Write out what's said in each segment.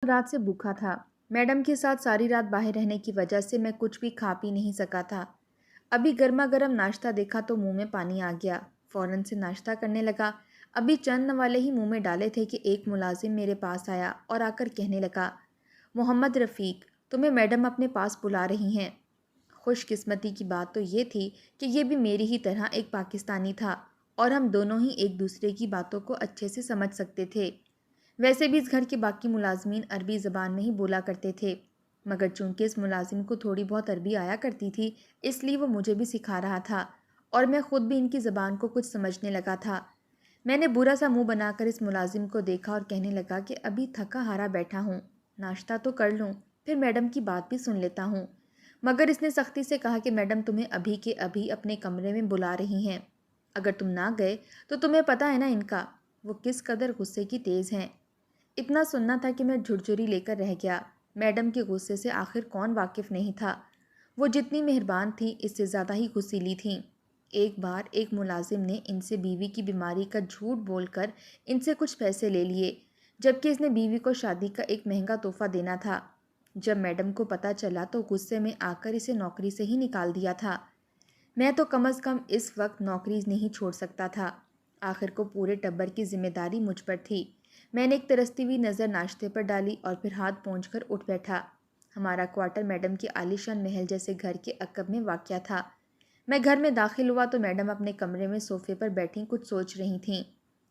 رات سے بھوکا تھا۔ میڈم کے ساتھ ساری رات باہر رہنے کی وجہ سے میں کچھ بھی کھا پی نہیں سکا تھا۔ ابھی گرما گرم ناشتہ دیکھا تو منہ میں پانی آ گیا۔ فوراً سے ناشتہ کرنے لگا۔ ابھی چند نوالے ہی منہ میں ڈالے تھے کہ ایک ملازم میرے پاس آیا اور آ کر کہنے لگا، محمد رفیق، تمہیں میڈم اپنے پاس بلا رہی ہیں۔ خوش قسمتی کی بات تو یہ تھی کہ یہ بھی میری ہی طرح ایک پاکستانی تھا اور ہم دونوں ہی ایک دوسرے کی باتوں کو اچھے سے سمجھ سکتے تھے۔ ویسے بھی اس گھر کے باقی ملازمین عربی زبان میں ہی بولا کرتے تھے، مگر چونکہ اس ملازم کو تھوڑی بہت عربی آیا کرتی تھی، اس لیے وہ مجھے بھی سکھا رہا تھا اور میں خود بھی ان کی زبان کو کچھ سمجھنے لگا تھا۔ میں نے برا سا منہ بنا کر اس ملازم کو دیکھا اور کہنے لگا کہ ابھی تھکا ہارا بیٹھا ہوں، ناشتہ تو کر لوں، پھر میڈم کی بات بھی سن لیتا ہوں۔ مگر اس نے سختی سے کہا کہ میڈم تمہیں ابھی کے ابھی اپنے کمرے میں بلا رہی ہیں، اگر تم نہ گئے تو تمہیں پتہ ہے نا ان کا وہ کس قدر غصے کی تیز ہیں۔ اتنا سننا تھا کہ میں جھرجھری لے کر رہ گیا۔ میڈم کے غصے سے آخر کون واقف نہیں تھا؟ وہ جتنی مہربان تھیں اس سے زیادہ ہی غصیلی تھیں۔ ایک بار ایک ملازم نے ان سے بیوی کی بیماری کا جھوٹ بول کر ان سے کچھ پیسے لے لیے، جبکہ اس نے بیوی کو شادی کا ایک مہنگا تحفہ دینا تھا۔ جب میڈم کو پتہ چلا تو غصے میں آ کر اسے نوکری سے ہی نکال دیا تھا۔ میں تو کم از کم اس وقت نوکری نہیں چھوڑ سکتا تھا۔ آخر کو پورے ٹبر کی ذمہ داری مجھ پر تھی۔ میں نے ایک ترستی ہوئی نظر ناشتے پر ڈالی اور پھر ہاتھ پونچھ کر اٹھ بیٹھا۔ ہمارا کوارٹر میڈم کے عالیشان محل جیسے گھر کے عقب میں واقع تھا۔ میں گھر میں داخل ہوا تو میڈم اپنے کمرے میں صوفے پر بیٹھی کچھ سوچ رہی تھیں۔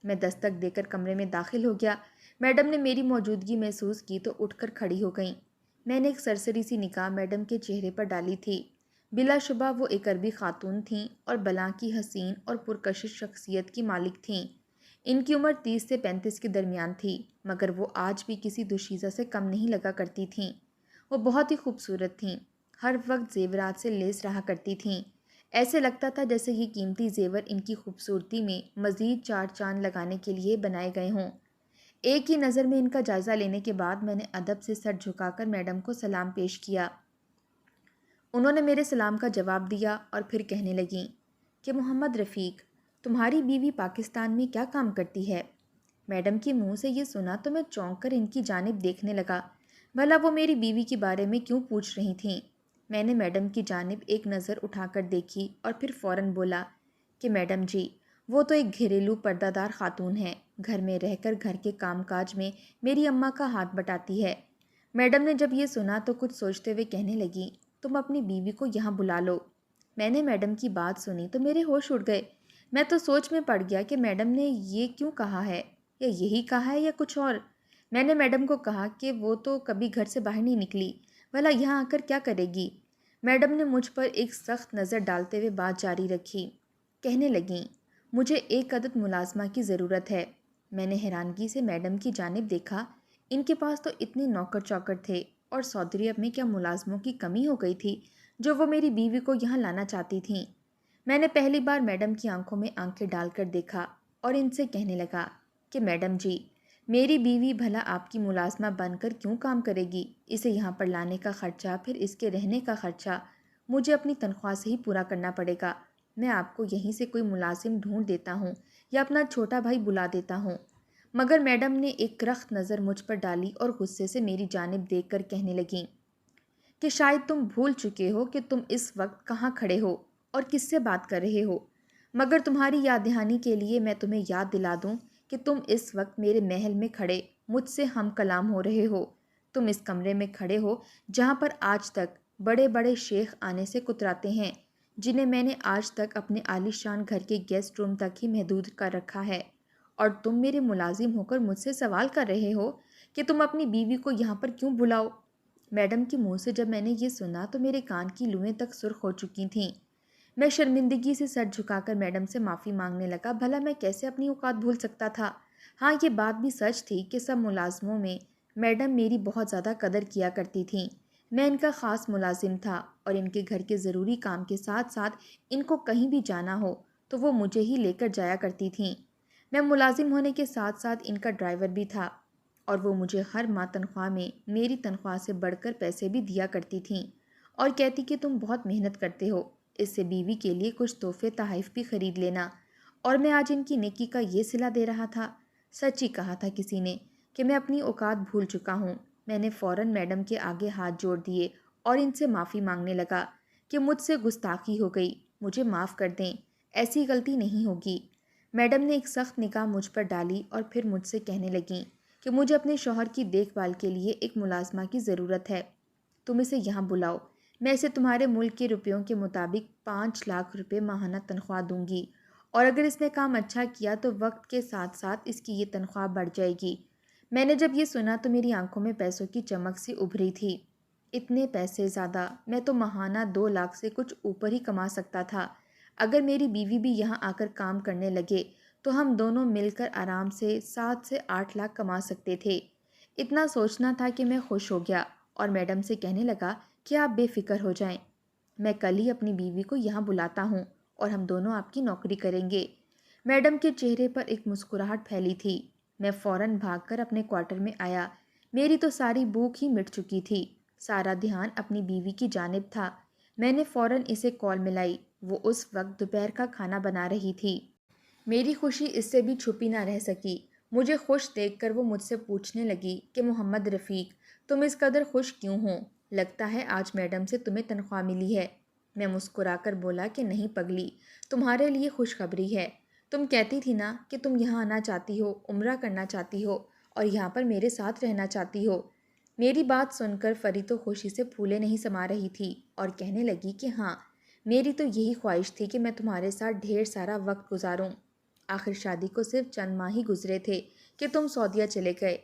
میں دستک دے کر کمرے میں داخل ہو گیا۔ میڈم نے میری موجودگی محسوس کی تو اٹھ کر کھڑی ہو گئیں۔ میں نے ایک سرسری سی نگاہ میڈم کے چہرے پر ڈالی تھی۔ بلا شبہ وہ ایک عربی خاتون تھیں اور بلاں کی حسین اور پرکشش شخصیت کی مالک تھیں۔ ان کی عمر 30 سے 35 کے درمیان تھی، مگر وہ آج بھی کسی دوشیزہ سے کم نہیں لگا کرتی تھیں۔ وہ بہت ہی خوبصورت تھیں، ہر وقت زیورات سے لیس رہا کرتی تھیں۔ ایسے لگتا تھا جیسے یہ قیمتی زیور ان کی خوبصورتی میں مزید 4 چاند لگانے کے لیے بنائے گئے ہوں۔ ایک ہی نظر میں ان کا جائزہ لینے کے بعد میں نے ادب سے سر جھکا کر میڈم کو سلام پیش کیا۔ انہوں نے میرے سلام کا جواب دیا اور پھر کہنے لگیں کہ محمد رفیق، تمہاری بیوی پاکستان میں کیا کام کرتی ہے؟ میڈم کے منہ سے یہ سنا تو میں چونک کر ان کی جانب دیکھنے لگا، بھلا وہ میری بیوی کے بارے میں کیوں پوچھ رہی تھیں؟ میں نے میڈم کی جانب ایک نظر اٹھا کر دیکھی اور پھر فوراً بولا کہ میڈم جی، وہ تو ایک گھریلو پردہ دار خاتون ہیں، گھر میں رہ کر گھر کے کام کاج میں میری اماں کا ہاتھ بٹاتی ہے۔ میڈم نے جب یہ سنا تو کچھ سوچتے ہوئے کہنے لگی، تم اپنی بیوی کو یہاں بلا لو۔ میں نے میڈم کی بات سنی تو میرے ہوش اڑ گئے۔ میں تو سوچ میں پڑ گیا کہ میڈم نے یہ کیوں کہا ہے، یا یہی کہا ہے یا کچھ اور۔ میں نے میڈم کو کہا کہ وہ تو کبھی گھر سے باہر نہیں نکلی، بھلا یہاں آ کر کیا کرے گی؟ میڈم نے مجھ پر ایک سخت نظر ڈالتے ہوئے بات جاری رکھی، کہنے لگیں، مجھے ایک عدد ملازمہ کی ضرورت ہے۔ میں نے حیرانگی سے میڈم کی جانب دیکھا۔ ان کے پاس تو اتنے نوکر چوکر تھے، اور سعودی عرب میں کیا ملازموں کی کمی ہو گئی تھی جو وہ میری بیوی کو یہاں لانا چاہتی تھیں؟ میں نے پہلی بار میڈم کی آنکھوں میں آنکھیں ڈال کر دیکھا اور ان سے کہنے لگا کہ میڈم جی، میری بیوی بھلا آپ کی ملازمہ بن کر کیوں کام کرے گی؟ اسے یہاں پر لانے کا خرچہ، پھر اس کے رہنے کا خرچہ مجھے اپنی تنخواہ سے ہی پورا کرنا پڑے گا۔ میں آپ کو یہیں سے کوئی ملازم ڈھونڈ دیتا ہوں یا اپنا چھوٹا بھائی بلا دیتا ہوں۔ مگر میڈم نے ایک رخت نظر مجھ پر ڈالی اور غصے سے میری جانب دیکھ کر کہنے لگیں کہ شاید تم بھول چکے ہو کہ تم اس وقت کہاں کھڑے ہو اور کس سے بات کر رہے ہو، مگر تمہاری یاد دہانی کے لیے میں تمہیں یاد دلا دوں کہ تم اس وقت میرے محل میں کھڑے مجھ سے ہم کلام ہو رہے ہو۔ تم اس کمرے میں کھڑے ہو جہاں پر آج تک بڑے بڑے شیخ آنے سے کتراتے ہیں، جنہیں میں نے آج تک اپنے عالی شان گھر کے گیسٹ روم تک ہی محدود کر رکھا ہے، اور تم میرے ملازم ہو کر مجھ سے سوال کر رہے ہو کہ تم اپنی بیوی کو یہاں پر کیوں بلاؤ؟ میڈم کے منہ سے جب میں نے یہ سنا تو میرے کان کی لوئیں تک سرخ ہو چکی تھیں۔ میں شرمندگی سے سر جھکا کر میڈم سے معافی مانگنے لگا، بھلا میں کیسے اپنی اوقات بھول سکتا تھا؟ ہاں، یہ بات بھی سچ تھی کہ سب ملازموں میں میڈم میری بہت زیادہ قدر کیا کرتی تھیں۔ میں ان کا خاص ملازم تھا اور ان کے گھر کے ضروری کام کے ساتھ ساتھ ان کو کہیں بھی جانا ہو تو وہ مجھے ہی لے کر جایا کرتی تھیں۔ میں ملازم ہونے کے ساتھ ساتھ ان کا ڈرائیور بھی تھا، اور وہ مجھے ہر ماہ تنخواہ میں میری تنخواہ سے بڑھ کر پیسے بھی دیا کرتی تھیں اور کہتی کہ تم بہت محنت کرتے ہو، اس سے بیوی کے لیے کچھ تحفے تحائف بھی خرید لینا۔ اور میں آج ان کی نیکی کا یہ صلہ دے رہا تھا۔ سچ ہی کہا تھا کسی نے کہ میں اپنی اوقات بھول چکا ہوں۔ میں نے فوراً میڈم کے آگے ہاتھ جوڑ دیے اور ان سے معافی مانگنے لگا کہ مجھ سے گستاخی ہو گئی، مجھے معاف کر دیں، ایسی غلطی نہیں ہوگی۔ میڈم نے ایک سخت نگاہ مجھ پر ڈالی اور پھر مجھ سے کہنے لگیں کہ مجھے اپنے شوہر کی دیکھ بھال کے لیے ایک ملازمہ کی ضرورت ہے، تم اسے یہاں بلاؤ، میں اسے تمہارے ملک کے روپیوں کے مطابق 5 لاکھ روپے ماہانہ تنخواہ دوں گی، اور اگر اس نے کام اچھا کیا تو وقت کے ساتھ ساتھ اس کی یہ تنخواہ بڑھ جائے گی۔ میں نے جب یہ سنا تو میری آنکھوں میں پیسوں کی چمک سی ابھری تھی۔ اتنے پیسے زیادہ، میں تو ماہانہ 2 لاکھ سے کچھ اوپر ہی کما سکتا تھا۔ اگر میری بیوی بھی یہاں آ کر کام کرنے لگے تو ہم دونوں مل کر آرام سے 7 سے 8 لاکھ کما سکتے تھے۔ اتنا سوچنا تھا کہ میں خوش ہو گیا اور میڈم سے کہنے لگا کہ آپ بے فکر ہو جائیں، میں کل ہی اپنی بیوی کو یہاں بلاتا ہوں اور ہم دونوں آپ کی نوکری کریں گے۔ میڈم کے چہرے پر ایک مسکراہٹ پھیلی تھی۔ میں فوراً بھاگ کر اپنے کوارٹر میں آیا۔ میری تو ساری بھوک ہی مٹ چکی تھی، سارا دھیان اپنی بیوی کی جانب تھا۔ میں نے فوراً اسے کال ملائی، وہ اس وقت دوپہر کا کھانا بنا رہی تھی۔ میری خوشی اس سے بھی چھپی نہ رہ سکی۔ مجھے خوش دیکھ کر وہ مجھ سے پوچھنے لگی کہ محمد رفیق، تم اس قدر خوش کیوں ہو؟ لگتا ہے آج میڈم سے تمہیں تنخواہ ملی ہے۔ میں مسکرا کر بولا کہ نہیں پگلی، تمہارے لیے خوشخبری ہے۔ تم کہتی تھی نا کہ تم یہاں آنا چاہتی ہو، عمرہ کرنا چاہتی ہو اور یہاں پر میرے ساتھ رہنا چاہتی ہو۔ میری بات سن کر فری تو خوشی سے پھولے نہیں سما رہی تھی اور کہنے لگی کہ ہاں، میری تو یہی خواہش تھی کہ میں تمہارے ساتھ ڈھیر سارا وقت گزاروں۔ آخر شادی کو صرف چند ماہ ہی گزرے تھے کہ تم سعودیہ چلے گئے۔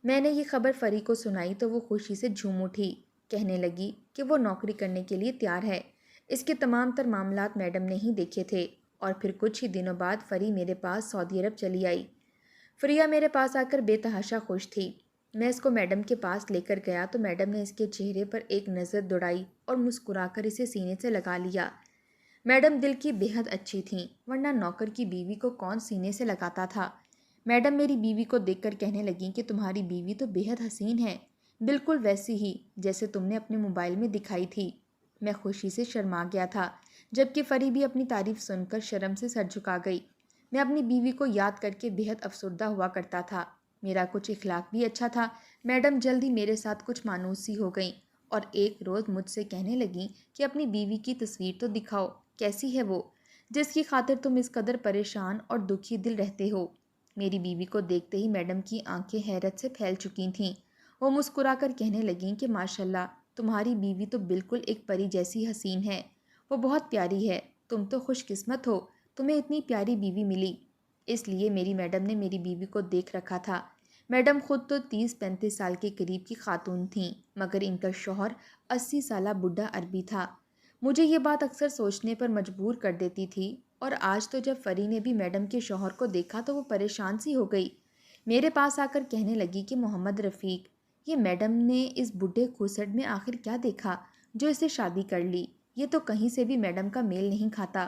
میں نے یہ خبر فری کو سنائی تو وہ خوشی سے جھوم اٹھی، کہنے لگی کہ وہ نوکری کرنے کے لیے تیار ہے۔ اس کے تمام تر معاملات میڈم نے ہی دیکھے تھے اور پھر کچھ ہی دنوں بعد فری میرے پاس سعودی عرب چلی آئی۔ فریا میرے پاس آ کر بے تحاشا خوش تھی۔ میں اس کو میڈم کے پاس لے کر گیا تو میڈم نے اس کے چہرے پر ایک نظر دوڑائی اور مسکرا کر اسے سینے سے لگا لیا۔ میڈم دل کی بے حد اچھی تھیں، ورنہ نوکر کی بیوی کو کون سینے سے لگاتا تھا۔ میڈم میری بیوی کو دیکھ کر کہنے لگیں کہ تمہاری بیوی تو بے حد حسین ہے، بالکل ویسی ہی جیسے تم نے اپنے موبائل میں دکھائی تھی۔ میں خوشی سے شرما گیا تھا، جبکہ فری بھی اپنی تعریف سن کر شرم سے سر جھکا گئی۔ میں اپنی بیوی کو یاد کر کے بے حد افسردہ ہوا کرتا تھا۔ میرا کچھ اخلاق بھی اچھا تھا۔ میڈم جلد ہی میرے ساتھ کچھ مانوس سی ہو گئیں اور ایک روز مجھ سے کہنے لگیں کہ اپنی بیوی کی تصویر تو دکھاؤ، کیسی ہے وہ، جس کی خاطر تم اس قدر پریشان اور دکھی دل رہتے ہو۔ میری بیوی کو دیکھتے ہی میڈم کی آنکھیں حیرت سے پھیل چکی تھیں۔ وہ مسکرا کر کہنے لگیں کہ ماشاءاللہ، تمہاری بیوی تو بالکل ایک پری جیسی حسین ہے، وہ بہت پیاری ہے، تم تو خوش قسمت ہو، تمہیں اتنی پیاری بیوی ملی۔ اس لیے میری میڈم نے میری بیوی کو دیکھ رکھا تھا۔ میڈم خود تو 30-35 سال کے قریب کی خاتون تھیں، مگر ان کا شوہر 80 سالہ بڈھا عربی تھا۔ مجھے یہ بات اکثر سوچنے پر مجبور کر دیتی تھی، اور آج تو جب فری نے بھی میڈم کے شوہر کو دیکھا تو وہ پریشان سی ہو گئی۔ میرے پاس آ کر کہنے لگی کہ محمد رفیق، یہ میڈم نے اس بڈھے کھوسٹ میں آخر کیا دیکھا جو اسے شادی کر لی؟ یہ تو کہیں سے بھی میڈم کا میل نہیں کھاتا۔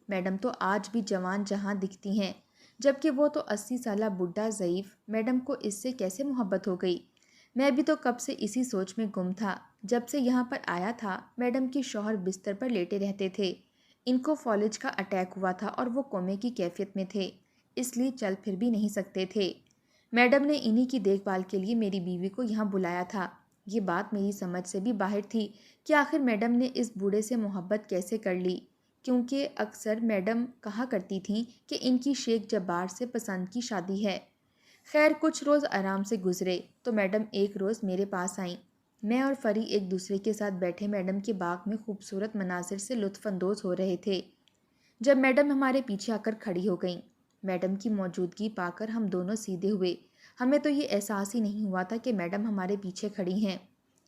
میڈم تو آج بھی جوان جہاں دکھتی ہیں، جبکہ وہ تو 80 سالہ بڈھا ضعیف، میڈم کو اس سے کیسے محبت ہو گئی؟ میں بھی تو کب سے اسی سوچ میں گم تھا۔ جب سے یہاں پر آیا تھا، میڈم کے شوہر بستر پر لیٹے رہتے تھے۔ ان کو فالج کا اٹیک ہوا تھا اور وہ کومے کی کیفیت میں تھے، اس لیے چل پھر بھی نہیں سکتے تھے۔ میڈم نے انہی کی دیکھ بھال کے لیے میری بیوی کو یہاں بلایا تھا۔ یہ بات میری سمجھ سے بھی باہر تھی کہ آخر میڈم نے اس بوڑھے سے محبت کیسے کر لی، کیونکہ اکثر میڈم کہا کرتی تھیں کہ ان کی شیخ جبار سے پسند کی شادی ہے۔ خیر کچھ روز آرام سے گزرے تو میڈم ایک روز میرے پاس آئیں۔ میں اور فری ایک دوسرے کے ساتھ بیٹھے میڈم کے باغ میں خوبصورت مناظر سے لطف اندوز ہو رہے تھے، جب میڈم ہمارے پیچھے آ کر کھڑی ہو گئیں۔ میڈم کی موجودگی پا کر ہم دونوں سیدھے ہوئے۔ ہمیں تو یہ احساس ہی نہیں ہوا تھا کہ میڈم ہمارے پیچھے کھڑی ہیں۔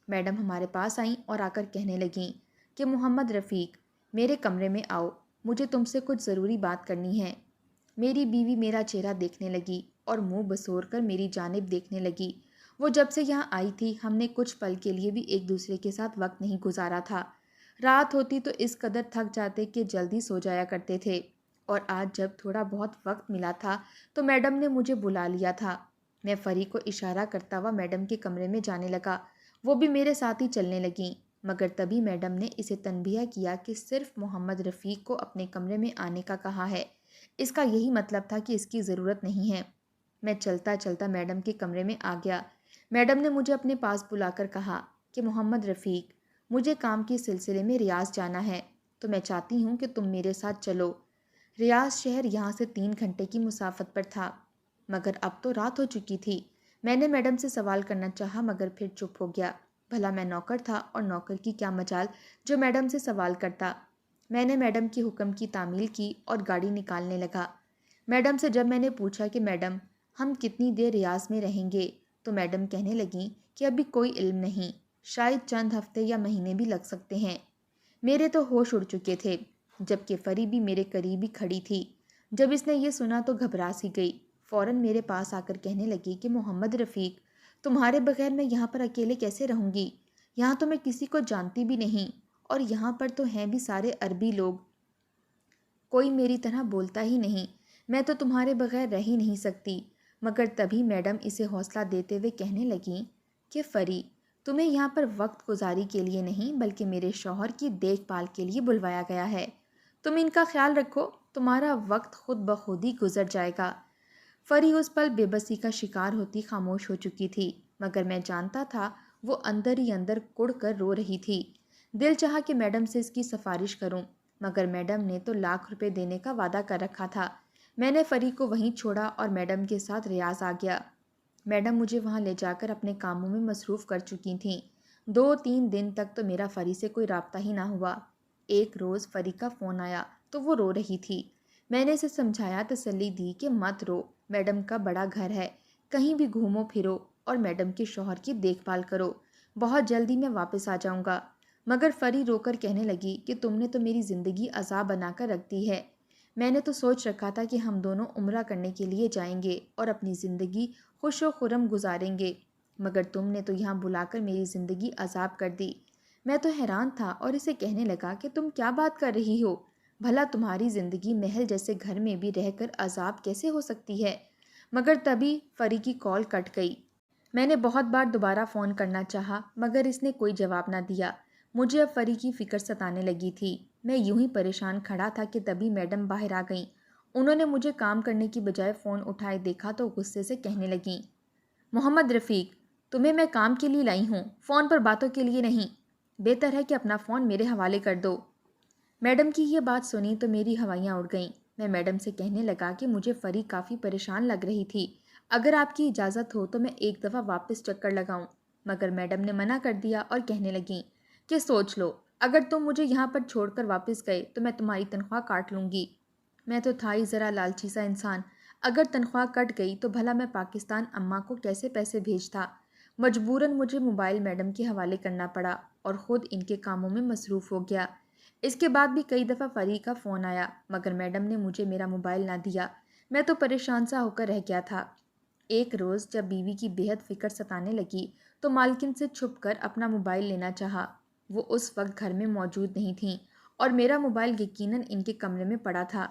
میڈم ہمارے پاس آئیں اور آ کر کہنے لگیں کہ محمد رفیق، میرے کمرے میں آؤ، مجھے تم سے کچھ ضروری بات کرنی ہے۔ میری بیوی میرا چہرہ دیکھنے لگی اور منہ بسور کر میری جانب دیکھنے لگی۔ وہ جب سے یہاں آئی تھی ہم نے کچھ پل کے لیے بھی ایک دوسرے کے ساتھ وقت نہیں گزارا تھا۔ رات ہوتی تو اس قدر تھک جاتے کہ جلدی سو جایا کرتے تھے، اور آج جب تھوڑا بہت وقت ملا تھا تو میڈم نے مجھے بلا لیا تھا۔ میں فری کو اشارہ کرتا ہوا میڈم کے کمرے میں جانے لگا، وہ بھی میرے ساتھ ہی چلنے لگیں، مگر تبھی میڈم نے اسے تنبیہ کیا کہ صرف محمد رفیق کو اپنے کمرے میں آنے کا کہا ہے، اس کا یہی مطلب تھا کہ اس کی ضرورت نہیں ہے۔ میں چلتا چلتا میڈم کے کمرے میں آ گیا۔ میڈم نے مجھے اپنے پاس بلا کر کہا کہ محمد رفیق، مجھے کام کے سلسلے میں ریاض جانا ہے تو میں چاہتی ہوں کہ تم میرے ساتھ چلو۔ ریاض شہر یہاں سے 3 گھنٹے کی مسافت پر تھا، مگر اب تو رات ہو چکی تھی۔ میں نے میڈم سے سوال کرنا چاہا مگر پھر چپ ہو گیا۔ بھلا میں نوکر تھا اور نوکر کی کیا مجال جو میڈم سے سوال کرتا۔ میں نے میڈم کے حکم کی تعمیل کی اور گاڑی نکالنے لگا۔ میڈم سے جب میں نے پوچھا کہ میڈم ہم کتنی دیر ریاض میں رہیں گے تو میڈم کہنے لگیں کہ ابھی کوئی علم نہیں، شاید چند ہفتے یا مہینے بھی لگ سکتے ہیں۔ میرے تو ہوش اڑ چکے تھے، جبکہ فری بھی میرے قریب ہی کھڑی تھی۔ جب اس نے یہ سنا تو گھبرا سی گئی، فوراً میرے پاس آ کر کہنے لگی کہ محمد رفیق، تمہارے بغیر میں یہاں پر اکیلے کیسے رہوں گی؟ یہاں تو میں کسی کو جانتی بھی نہیں، اور یہاں پر تو ہیں بھی سارے عربی لوگ، کوئی میری طرح بولتا ہی نہیں۔ میں تو تمہارے بغیر رہ ہی نہیں سکتی۔ مگر تبھی میڈم اسے حوصلہ دیتے ہوئے کہنے لگیں کہ فری، تمہیں یہاں پر وقت گزاری کے لیے نہیں بلکہ میرے شوہر کی دیکھ بھال کے لیے بلوایا گیا ہے۔ تم ان کا خیال رکھو، تمہارا وقت خود بخود ہی گزر جائے گا۔ فری اس پل بے بسی کا شکار ہوتی خاموش ہو چکی تھی، مگر میں جانتا تھا وہ اندر ہی اندر کڑ کر رو رہی تھی۔ دل چاہا کہ میڈم سے اس کی سفارش کروں، مگر میڈم نے تو ₹1,00,000 دینے کا وعدہ کر رکھا تھا۔ میں نے فری کو وہیں چھوڑا اور میڈم کے ساتھ ریاض آ گیا۔ میڈم مجھے وہاں لے جا کر اپنے کاموں میں مصروف کر چکی تھیں۔ 2-3 دن تک تو میرا فری سے کوئی رابطہ ہی نہ ہوا۔ ایک روز فری کا فون آیا تو وہ رو رہی تھی۔ میں نے اسے سمجھایا، تسلی دی کہ مت رو، میڈم کا بڑا گھر ہے، کہیں بھی گھومو پھرو اور میڈم کے شوہر کی دیکھ بھال کرو، بہت جلدی میں واپس آ جاؤں گا۔ مگر فری رو کر کہنے لگی کہ تم نے تو میری زندگی عذاب بنا کر رکھ دی ہے۔ میں نے تو سوچ رکھا تھا کہ ہم دونوں عمرہ کرنے کے لیے جائیں گے اور اپنی زندگی خوش و خرم گزاریں گے، مگر تم نے تو یہاں بلا کر میری زندگی عذاب کر دی۔ میں تو حیران تھا اور اسے کہنے لگا کہ تم کیا بات کر رہی ہو؟ بھلا تمہاری زندگی محل جیسے گھر میں بھی رہ کر عذاب کیسے ہو سکتی ہے؟ مگر تبھی فری کی کال کٹ گئی۔ میں نے بہت بار دوبارہ فون کرنا چاہا مگر اس نے کوئی جواب نہ دیا۔ مجھے اب فری کی فکر ستانے لگی تھی۔ میں یوں ہی پریشان کھڑا تھا کہ تبھی میڈم باہر آ گئیں۔ انہوں نے مجھے کام کرنے کی بجائے فون اٹھائے دیکھا تو غصے سے کہنے لگیں، محمد رفیق، تمہیں میں کام کے لیے لائی ہوں، فون پر باتوں کے لیے نہیں۔ بہتر ہے کہ اپنا فون میرے حوالے کر دو۔ میڈم کی یہ بات سنی تو میری ہوائیاں اڑ گئیں۔ میں میڈم سے کہنے لگا کہ مجھے فری کافی پریشان لگ رہی تھی، اگر آپ کی اجازت ہو تو میں ایک دفعہ واپس چکر لگاؤں۔ مگر میڈم نے منع کر دیا اور کہنے لگیں کہ سوچ لو، اگر تم مجھے یہاں پر چھوڑ کر واپس گئے تو میں تمہاری تنخواہ کاٹ لوں گی۔ میں تو تھا ہی ذرا لالچی سا انسان، اگر تنخواہ کٹ گئی تو بھلا میں پاکستان اماں کو کیسے پیسے بھیجتا؟ مجبوراً مجھے موبائل میڈم کے حوالے کرنا پڑا اور خود ان کے کاموں میں مصروف ہو گیا۔ اس کے بعد بھی کئی دفعہ فری کا فون آیا مگر میڈم نے مجھے میرا موبائل نہ دیا۔ میں تو پریشان سا ہو کر رہ گیا تھا۔ ایک روز جب بیوی کی بےحد فکر ستانے لگی تو مالکن سے چھپ کر اپنا موبائل لینا چاہا۔ وہ اس وقت گھر میں موجود نہیں تھیں اور میرا موبائل یقیناً ان کے کمرے میں پڑا تھا۔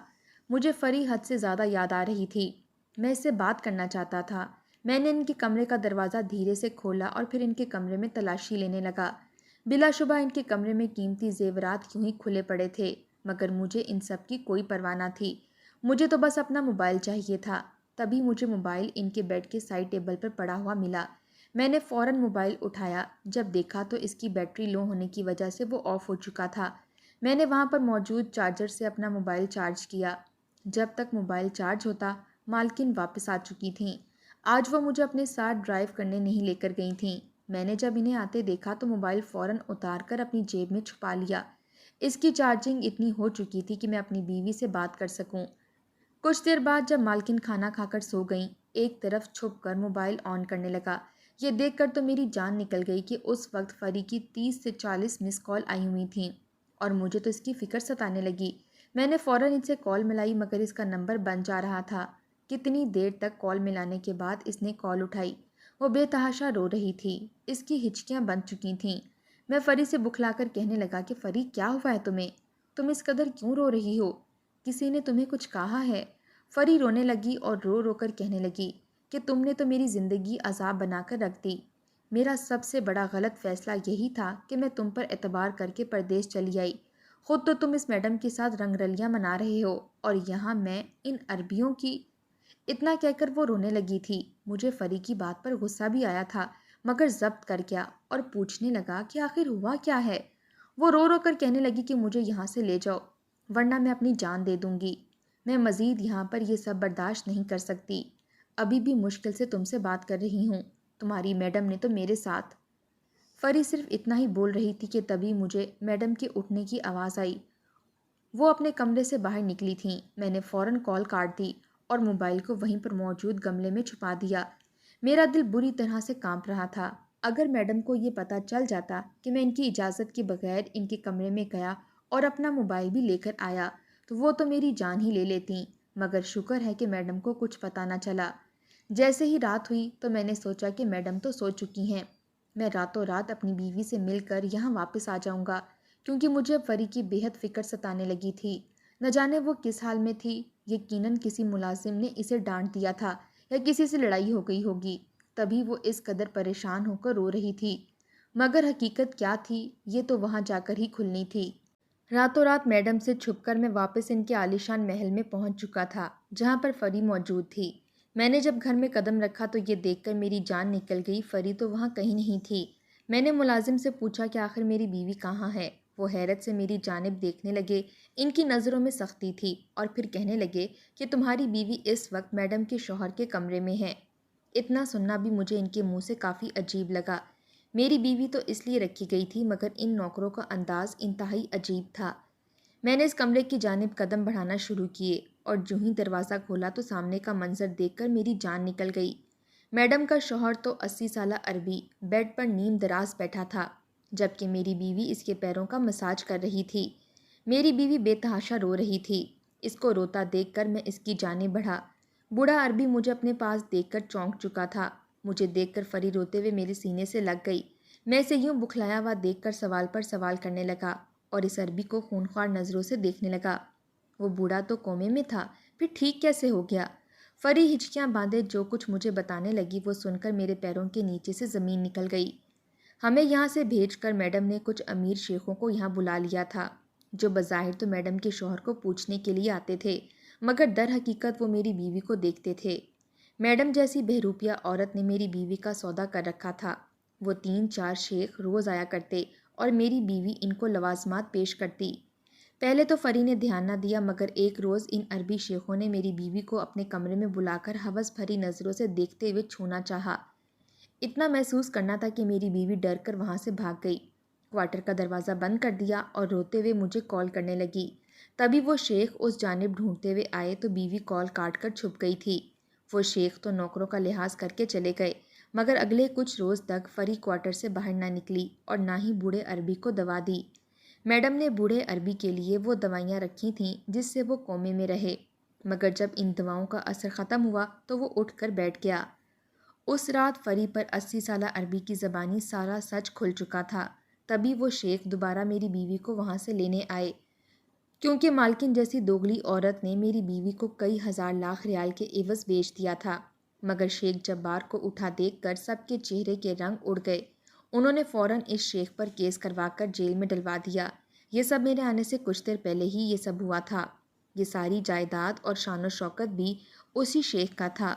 مجھے فری حد سے زیادہ یاد آ رہی تھی۔ میں اس سے بات کرنا چاہتا تھا۔ میں نے ان کے کمرے کا دروازہ دھیرے سے کھولا اور پھر ان کے کمرے میں تلاشی لینے لگا۔ بلا شبہ ان کے کمرے میں قیمتی زیورات یوں ہی کھلے پڑے تھے، مگر مجھے ان سب کی کوئی پرواہ نہ تھی۔ مجھے تو بس اپنا موبائل چاہیے تھا۔ تبھی مجھے موبائل ان کے بیڈ کے سائڈ ٹیبل پر پڑا ہوا ملا۔ میں نے فوراً موبائل اٹھایا، جب دیکھا تو اس کی بیٹری لو ہونے کی وجہ سے وہ آف ہو چکا تھا۔ میں نے وہاں پر موجود چارجر سے اپنا موبائل چارج کیا۔ جب تک موبائل چارج ہوتا مالکن واپس آ چکی تھیں۔ آج وہ مجھے اپنے ساتھ ڈرائیو کرنے نہیں لے کر گئی تھیں۔ میں نے جب انہیں آتے دیکھا تو موبائل فوراً اتار کر اپنی جیب میں چھپا لیا۔ اس کی چارجنگ اتنی ہو چکی تھی کہ میں اپنی بیوی سے بات کر سکوں۔ کچھ دیر بعد جب مالکن کھانا کھا کر سو گئیں، ایک طرف چھپ کر موبائل آن کرنے لگا۔ یہ دیکھ کر تو میری جان نکل گئی کہ اس وقت فری کی 30 سے 40 مس کال آئی ہوئی تھیں اور مجھے تو اس کی فکر ستانے لگی۔ میں نے فوراً ان سے کال ملائی مگر اس کا نمبر بند جا رہا تھا۔ کتنی دیر تک کال ملانے کے بعد اس نے کال اٹھائی۔ وہ بے تحاشا رو رہی تھی، اس کی ہچکیاں بند چکی تھیں۔ میں فری سے بکھلا کر کہنے لگا کہ فری، کیا ہوا ہے تمہیں؟ تم اس قدر کیوں رو رہی ہو؟ کسی نے تمہیں کچھ کہا ہے؟ فری رونے لگی اور رو رو کر کہنے لگی کہ تم نے تو میری زندگی عذاب بنا کر رکھ دی۔ میرا سب سے بڑا غلط فیصلہ یہی تھا کہ میں تم پر اعتبار کر کے پردیس چلی آئی۔ خود تو تم اس میڈم کے ساتھ رنگ رلیاں منا رہے ہو اور یہاں میں ان عربیوں کی اتنا کہہ کر وہ رونے لگی تھی۔ مجھے فری کی بات پر غصہ بھی آیا تھا مگر ضبط کر گیا اور پوچھنے لگا کہ آخر ہوا کیا ہے۔ وہ رو رو کر کہنے لگی کہ مجھے یہاں سے لے جاؤ ورنہ میں اپنی جان دے دوں گی۔ میں مزید یہاں پر یہ سب برداشت نہیں کر سکتی۔ ابھی بھی مشکل سے تم سے بات کر رہی ہوں۔ تمہاری میڈم نے تو میرے ساتھ۔ فری صرف اتنا ہی بول رہی تھی کہ تبھی مجھے میڈم کے اٹھنے کی آواز آئی۔ وہ اپنے کمرے سے باہر نکلی تھیں۔ میں نے فوراً کال کاٹ دی اور موبائل کو وہیں پر موجود گملے میں چھپا دیا۔ میرا دل بری طرح سے کانپ رہا تھا۔ اگر میڈم کو یہ پتہ چل جاتا کہ میں ان کی اجازت کے بغیر ان کے کمرے میں گیا اور اپنا موبائل بھی لے کر آیا تو وہ تو میری جان ہی لے لیتیں، مگر شکر ہے کہ میڈم کو کچھ پتہ نہ چلا۔ جیسے ہی رات ہوئی تو میں نے سوچا کہ میڈم تو سو چکی ہیں، میں راتوں رات اپنی بیوی سے مل کر یہاں واپس آ جاؤں گا، کیونکہ مجھے فری کی بے حد فکر ستانے لگی تھی۔ نہ جانے وہ کس حال میں تھی، یقیناً کسی ملازم نے اسے ڈانٹ دیا تھا یا کسی سے لڑائی ہو گئی ہوگی، تبھی وہ اس قدر پریشان ہو کر رو رہی تھی۔ مگر حقیقت کیا تھی یہ تو وہاں جا کر ہی کھلنی تھی۔ راتوں رات میڈم سے چھپ کر میں واپس ان کے عالیشان محل میں پہنچ چکا تھا جہاں پر فری موجود تھی۔ میں نے جب گھر میں قدم رکھا تو یہ دیکھ کر میری جان نکل گئی، فری تو وہاں کہیں نہیں تھی۔ میں نے ملازم سے پوچھا کہ آخر میری بیوی کہاں ہے۔ وہ حیرت سے میری جانب دیکھنے لگے، ان کی نظروں میں سختی تھی، اور پھر کہنے لگے کہ تمہاری بیوی اس وقت میڈم کے شوہر کے کمرے میں ہے۔ اتنا سننا بھی مجھے ان کے منہ سے کافی عجیب لگا۔ میری بیوی تو اس لیے رکھی گئی تھی مگر ان نوکروں کا انداز انتہائی عجیب تھا۔ میں نے اس کمرے کی جانب قدم بڑھانا شروع کیے اور جو ہی دروازہ کھولا تو سامنے کا منظر دیکھ کر میری جان نکل گئی۔ میڈم کا شوہر تو 80 سالہ عربی بیڈ پر نیم دراز بیٹھا تھا، جبکہ میری بیوی اس کے پیروں کا مساج کر رہی تھی۔ میری بیوی بے تحاشا رو رہی تھی۔ اس کو روتا دیکھ کر میں اس کی جانب بڑھا۔ بوڑھا عربی مجھے اپنے پاس دیکھ کر چونک چکا تھا۔ مجھے دیکھ کر فری روتے ہوئے میرے سینے سے لگ گئی۔ میں اسے یوں بکھلایا ہوا دیکھ کر سوال پر سوال کرنے لگا اور اس عربی کو خونخوار نظروں سے دیکھنے لگا۔ وہ بوڑھا تو کومے میں تھا، پھر ٹھیک کیسے ہو گیا؟ فری ہچکیاں باندھے جو کچھ مجھے بتانے لگی وہ سن کر میرے پیروں کے نیچے سے زمین نکل گئی۔ ہمیں یہاں سے بھیج کر میڈم نے کچھ امیر شیخوں کو یہاں بلا لیا تھا، جو بظاہر تو میڈم کے شوہر کو پوچھنے کے لیے آتے تھے مگر در حقیقت وہ میری بیوی کو دیکھتے تھے۔ میڈم جیسی بہروپیہ عورت نے میری بیوی کا سودا کر رکھا تھا۔ وہ 3-4 شیخ روز آیا کرتے اور میری بیوی ان کو لوازمات پیش کرتی۔ پہلے تو فری نے دھیان نہ دیا مگر ایک روز ان عربی شیخوں نے میری بیوی کو اپنے کمرے میں بلا کر ہوس بھری نظروں سے دیکھتے ہوئے چھونا چاہا۔ اتنا محسوس کرنا تھا کہ میری بیوی ڈر کر وہاں سے بھاگ گئی، کوارٹر کا دروازہ بند کر دیا اور روتے ہوئے مجھے کال کرنے لگی۔ تبھی وہ شیخ اس جانب ڈھونڈتے ہوئے آئے تو بیوی کال کاٹ کر چھپ گئی تھی۔ وہ شیخ تو نوکروں کا لحاظ کر کے چلے گئے مگر اگلے کچھ روز تک فری کوارٹر سے باہر نہ نکلی اور نہ ہی بوڑھے عربی کو دوا دی۔ میڈم نے بوڑھے عربی کے لیے وہ دوائیاں رکھی تھیں جس سے وہ کومے میں رہے، مگر جب ان دواؤں کا اثر ختم ہوا تو وہ اٹھ کر بیٹھ گیا۔ اس رات فری پر 80 سالہ عربی کی زبانی سارا سچ کھل چکا تھا۔ تبھی وہ شیخ دوبارہ میری بیوی کو وہاں سے لینے آئے، کیونکہ مالکن جیسی دوگلی عورت نے میری بیوی کو کئی ہزار لاکھ ریال کے عوض بیچ دیا تھا۔ مگر شیخ جبار کو اٹھا دیکھ کر سب کے چہرے کے رنگ اڑ گئے۔ انہوں نے فوراً اس شیخ پر کیس کروا کر جیل میں ڈلوا دیا۔ یہ سب میرے آنے سے کچھ دیر پہلے ہی یہ سب ہوا تھا۔ یہ ساری جائیداد اور شان و شوکت بھی اسی شیخ کا تھا۔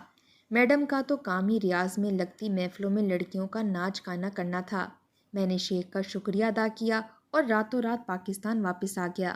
میڈم کا تو کام ہی ریاض میں لگتی محفلوں میں لڑکیوں کا ناچ گانا کرنا تھا۔ میں نے شیخ کا شکریہ ادا کیا اور راتوں رات پاکستان واپس آ گیا۔